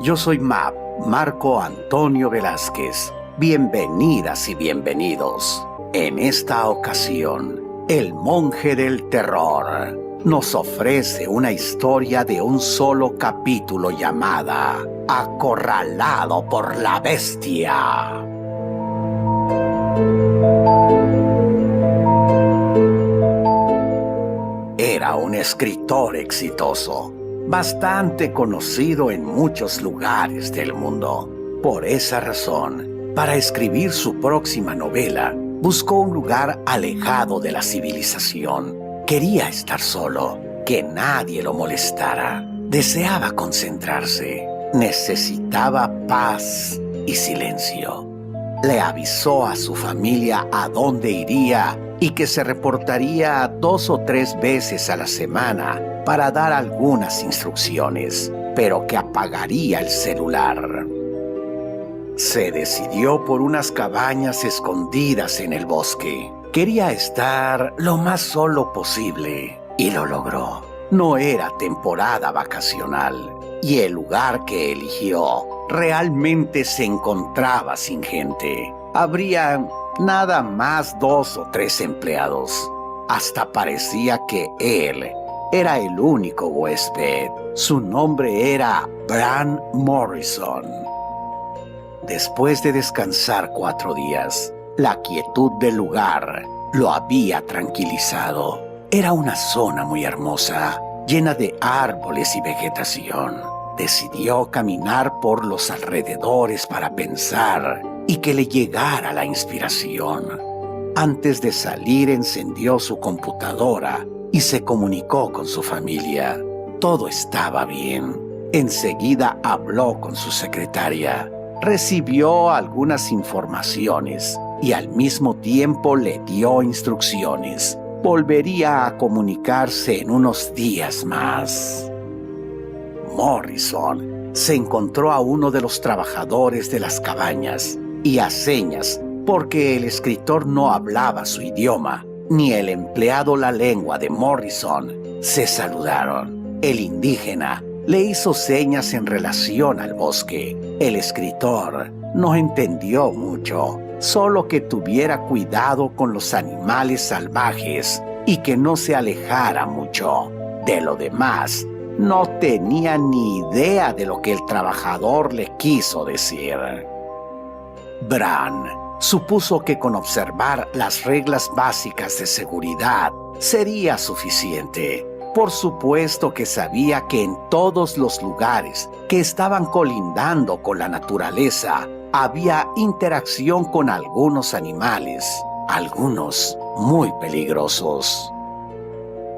Yo soy Map, Marco Antonio Velázquez. Bienvenidas y bienvenidos. En esta ocasión, el monje del terror nos ofrece una historia de un solo capítulo llamada Acorralado por la Bestia. Era un escritor exitoso, bastante conocido en muchos lugares del mundo. Por esa razón, para escribir su próxima novela, buscó un lugar alejado de la civilización. Quería estar solo, que nadie lo molestara. Deseaba concentrarse. Necesitaba paz y silencio. Le avisó a su familia a dónde iría y que se reportaría 2 o 3 veces a la semana para dar algunas instrucciones, pero que apagaría el celular. Se decidió por unas cabañas escondidas en el bosque. Quería estar lo más solo posible y lo logró. No era temporada vacacional y el lugar que eligió realmente se encontraba sin gente. Habría nada más 2 o 3 empleados. Hasta parecía que él era el único huésped. Su nombre era Bran Morrison. Después de descansar 4 días, la quietud del lugar lo había tranquilizado. Era una zona muy hermosa, llena de árboles y vegetación. Decidió caminar por los alrededores para pensar y que le llegara la inspiración. Antes de salir encendió su computadora y se comunicó con su familia. Todo estaba bien. Enseguida habló con su secretaria. Recibió algunas informaciones y al mismo tiempo le dio instrucciones. Volvería a comunicarse en unos días más. Morrison se encontró a uno de los trabajadores de las cabañas y a señas, porque el escritor no hablaba su idioma, ni el empleado la lengua de Morrison, se saludaron. El indígena le hizo señas en relación al bosque. El escritor no entendió mucho, solo que tuviera cuidado con los animales salvajes y que no se alejara mucho. De lo demás, no tenía ni idea de lo que el trabajador le quiso decir. Bran supuso que con observar las reglas básicas de seguridad sería suficiente. Por supuesto que sabía que en todos los lugares que estaban colindando con la naturaleza había interacción con algunos animales, algunos muy peligrosos.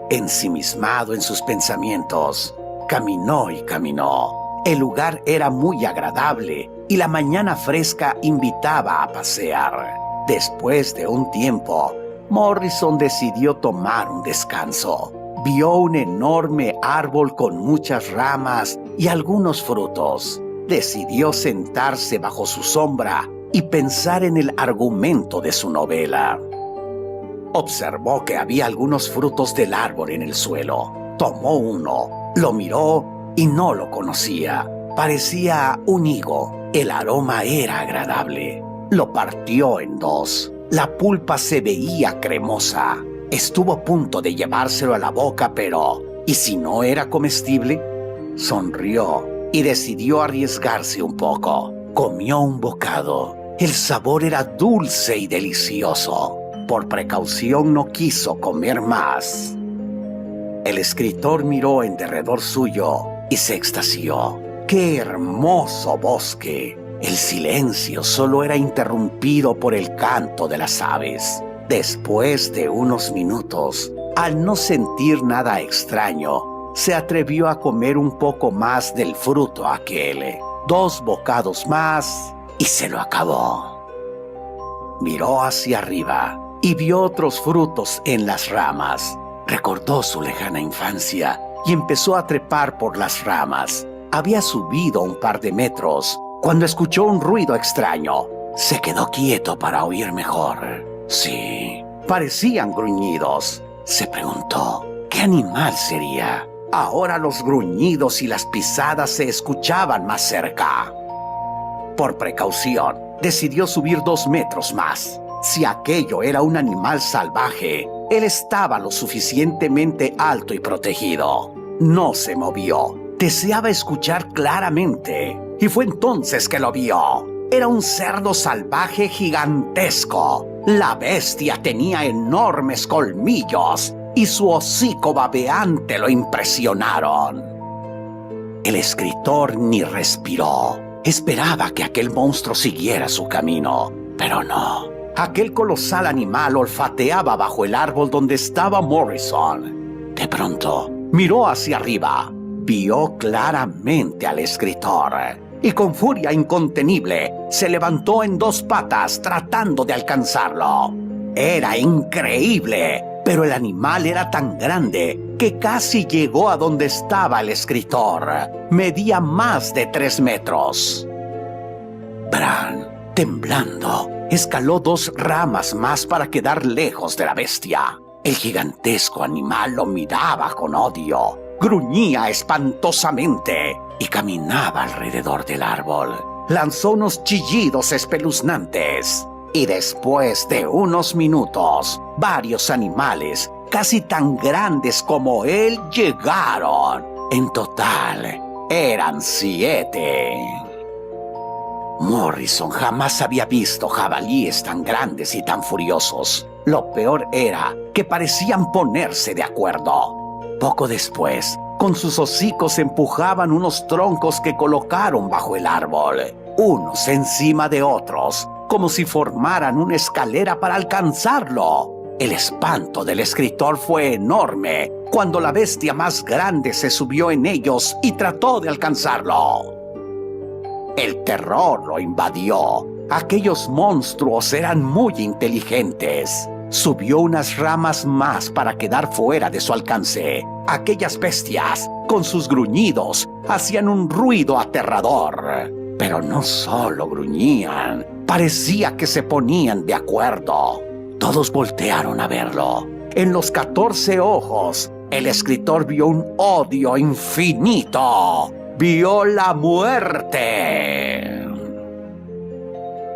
Ensimismado en sus pensamientos, caminó y caminó. El lugar era muy agradable y la mañana fresca invitaba a pasear. Después de un tiempo, Morrison decidió tomar un descanso. Vio un enorme árbol con muchas ramas y algunos frutos. Decidió sentarse bajo su sombra y pensar en el argumento de su novela. Observó que había algunos frutos del árbol en el suelo. Tomó uno, lo miró y no lo conocía. Parecía un higo. El aroma era agradable. Lo partió en 2. La pulpa se veía cremosa. Estuvo a punto de llevárselo a la boca, pero ¿y si no era comestible? Sonrió y decidió arriesgarse un poco. Comió un bocado. El sabor era dulce y delicioso. Por precaución no quiso comer más. El escritor miró en derredor suyo y se extasió. ¡Qué hermoso bosque! El silencio solo era interrumpido por el canto de las aves. Después de unos minutos, al no sentir nada extraño, se atrevió a comer un poco más del fruto aquel. 2 bocados más y se lo acabó. Miró hacia arriba y vio otros frutos en las ramas. Recordó su lejana infancia y empezó a trepar por las ramas. Había subido un par de metros cuando escuchó un ruido extraño. Se quedó quieto para oír mejor. Sí, parecían gruñidos. Se preguntó, ¿qué animal sería? Ahora los gruñidos y las pisadas se escuchaban más cerca. Por precaución, decidió subir 2 metros más. Si aquello era un animal salvaje, él estaba lo suficientemente alto y protegido. No se movió. Deseaba escuchar claramente. Y fue entonces que lo vio. Era un cerdo salvaje gigantesco. La bestia tenía enormes colmillos y su hocico babeante lo impresionaron. El escritor ni respiró. Esperaba que aquel monstruo siguiera su camino, pero no. Aquel colosal animal olfateaba bajo el árbol donde estaba Morrison. De pronto, miró hacia arriba. Vio claramente al escritor y con furia incontenible se levantó en 2 patas tratando de alcanzarlo. Era increíble, pero el animal era tan grande que casi llegó a donde estaba el escritor. Medía más de 3 metros. Bran, temblando, escaló 2 ramas más para quedar lejos de la bestia. El gigantesco animal lo miraba con odio, gruñía espantosamente y caminaba alrededor del árbol. Lanzó unos chillidos espeluznantes. Y después de unos minutos, varios animales, casi tan grandes como él, llegaron. En total, eran 7. Morrison jamás había visto jabalíes tan grandes y tan furiosos. Lo peor era que parecían ponerse de acuerdo. Poco después, con sus hocicos empujaban unos troncos que colocaron bajo el árbol, unos encima de otros, como si formaran una escalera para alcanzarlo. El espanto del escritor fue enorme cuando la bestia más grande se subió en ellos y trató de alcanzarlo. El terror lo invadió. Aquellos monstruos eran muy inteligentes. Subió unas ramas más para quedar fuera de su alcance. Aquellas bestias, con sus gruñidos, hacían un ruido aterrador. Pero no solo gruñían, parecía que se ponían de acuerdo. Todos voltearon a verlo. En los 14 ojos, el escritor vio un odio infinito. Vio la muerte.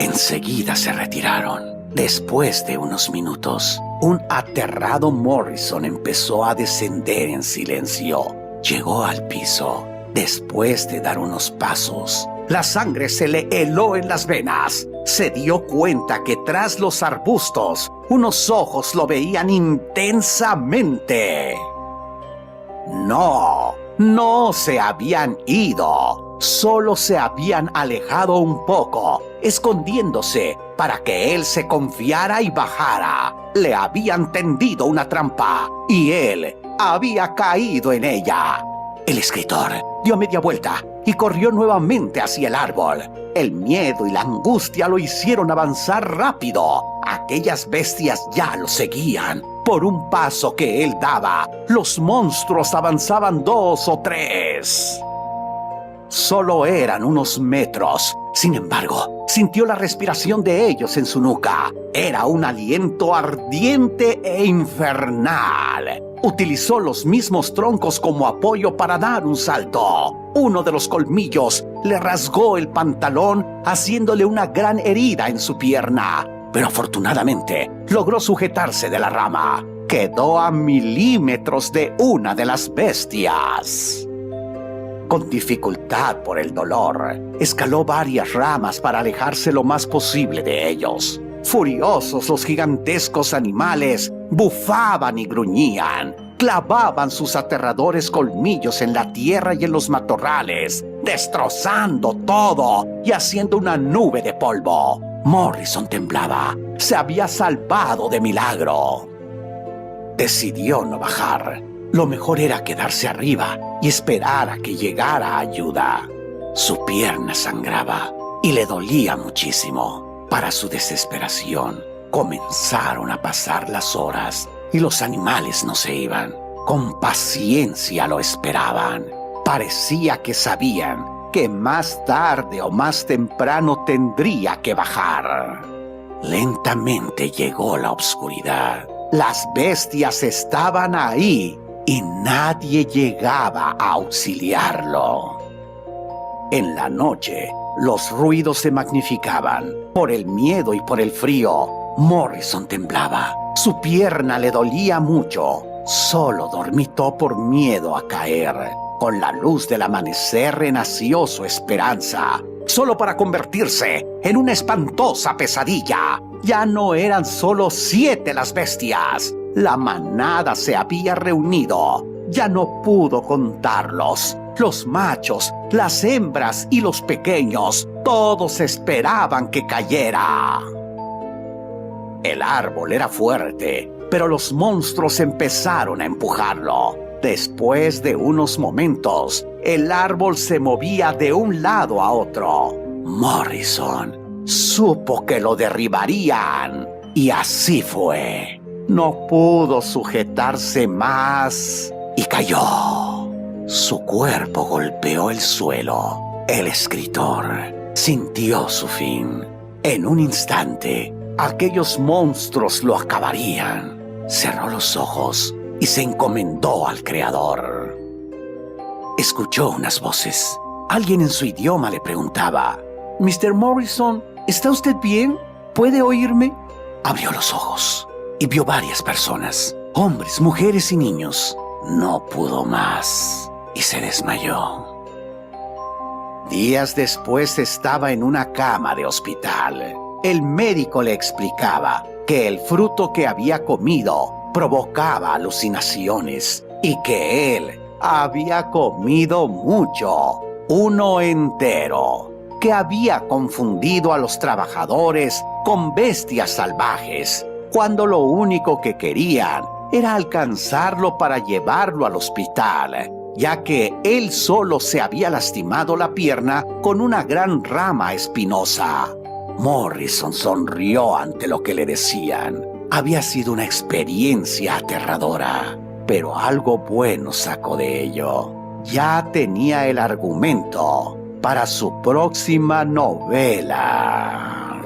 Enseguida se retiraron. Después de unos minutos, un aterrado Morrison empezó a descender en silencio. Llegó al piso. Después de dar unos pasos, la sangre se le heló en las venas. Se dio cuenta que tras los arbustos, unos ojos lo veían intensamente. No se habían ido. Solo se habían alejado un poco, escondiéndose para que él se confiara y bajara. Le habían tendido una trampa y él había caído en ella. El escritor dio media vuelta y corrió nuevamente hacia el árbol. El miedo y la angustia lo hicieron avanzar rápido. Aquellas bestias ya lo seguían. Por un paso que él daba, los monstruos avanzaban 2 o 3. Solo eran unos metros. Sin embargo, sintió la respiración de ellos en su nuca. Era un aliento ardiente e infernal. Utilizó los mismos troncos como apoyo para dar un salto. Uno de los colmillos le rasgó el pantalón, haciéndole una gran herida en su pierna. Pero afortunadamente logró sujetarse de la rama. Quedó a milímetros de una de las bestias. Con dificultad por el dolor, escaló varias ramas para alejarse lo más posible de ellos. Furiosos, los gigantescos animales bufaban y gruñían, clavaban sus aterradores colmillos en la tierra y en los matorrales, destrozando todo y haciendo una nube de polvo. Morrison temblaba. Se había salvado de milagro. Decidió no bajar. Lo mejor era quedarse arriba y esperar a que llegara ayuda. Su pierna sangraba y le dolía muchísimo. Para su desesperación, comenzaron a pasar las horas y los animales no se iban. Con paciencia lo esperaban. Parecía que sabían que más tarde o más temprano tendría que bajar. Lentamente llegó la oscuridad. Las bestias estaban ahí, y nadie llegaba a auxiliarlo. En la noche, los ruidos se magnificaban. Por el miedo y por el frío, Morrison temblaba. Su pierna le dolía mucho. Solo dormitó por miedo a caer. Con la luz del amanecer renació su esperanza, solo para convertirse en una espantosa pesadilla. Ya no eran solo 7 las bestias. La manada se había reunido. Ya no pudo contarlos. Los machos, las hembras y los pequeños, todos esperaban que cayera. El árbol era fuerte, pero los monstruos empezaron a empujarlo. Después de unos momentos, el árbol se movía de un lado a otro. Morrison supo que lo derribarían, y así fue. No pudo sujetarse más y cayó. Su cuerpo golpeó el suelo. El escritor sintió su fin. En un instante, aquellos monstruos lo acabarían. Cerró los ojos y se encomendó al Creador. Escuchó unas voces. Alguien en su idioma le preguntaba: «Mr. Morrison, ¿está usted bien? ¿Puede oírme?» Abrió los ojos y vio varias personas, hombres, mujeres y niños. No pudo más y se desmayó. Días después estaba en una cama de hospital. El médico le explicaba que el fruto que había comido provocaba alucinaciones y que él había comido mucho, uno entero, que había confundido a los trabajadores con bestias salvajes, cuando lo único que querían era alcanzarlo para llevarlo al hospital, ya que él solo se había lastimado la pierna con una gran rama espinosa. Morrison sonrió ante lo que le decían. Había sido una experiencia aterradora, pero algo bueno sacó de ello. Ya tenía el argumento para su próxima novela.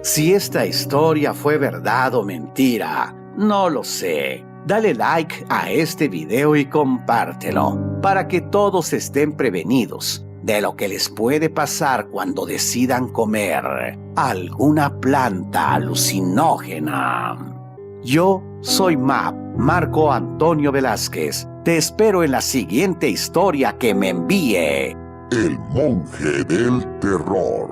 Si esta historia fue verdad o mentira, no lo sé. Dale like a este video y compártelo para que todos estén prevenidos de lo que les puede pasar cuando decidan comer alguna planta alucinógena. Yo soy Marco Antonio Velázquez. Te espero en la siguiente historia que me envíe El monje del terror.